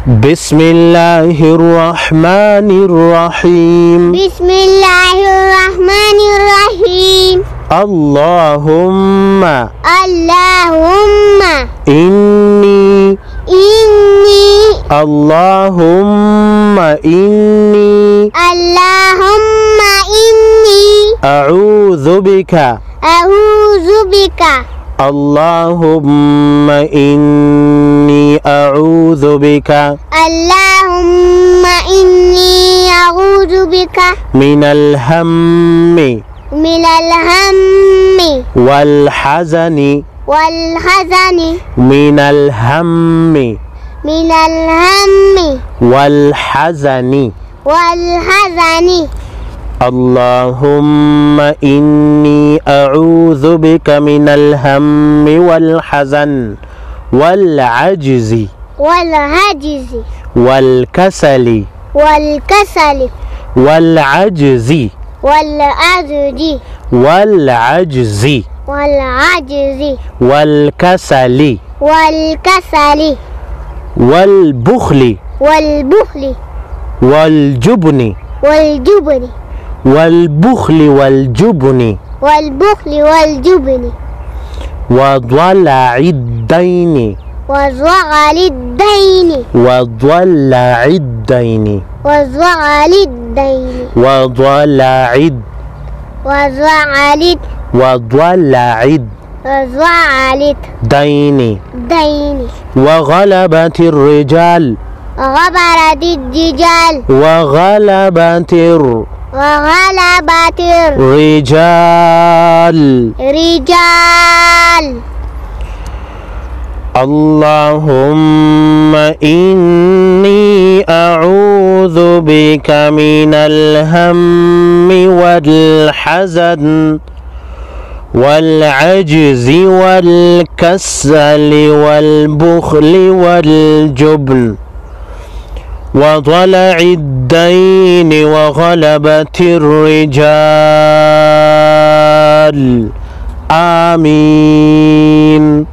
بسم الله الرحمن الرحيم. بسم الله الرحمن الرحيم. اللهم إني اللهم إني أعوذ بك اللهم إني أعوذ بك من الهم والحزن من الهم والحزن اللهم إني أعوذ بك من الهم والحزن والعجز والكسل والعجز والكسل والبخل والجبن وضلع الدين وغلبة الرجال اللهم إني أعوذ بك من الهم والحزن والعجز والكسل والبخل والجبن وضلع الدين وغلبة الرجال آمين.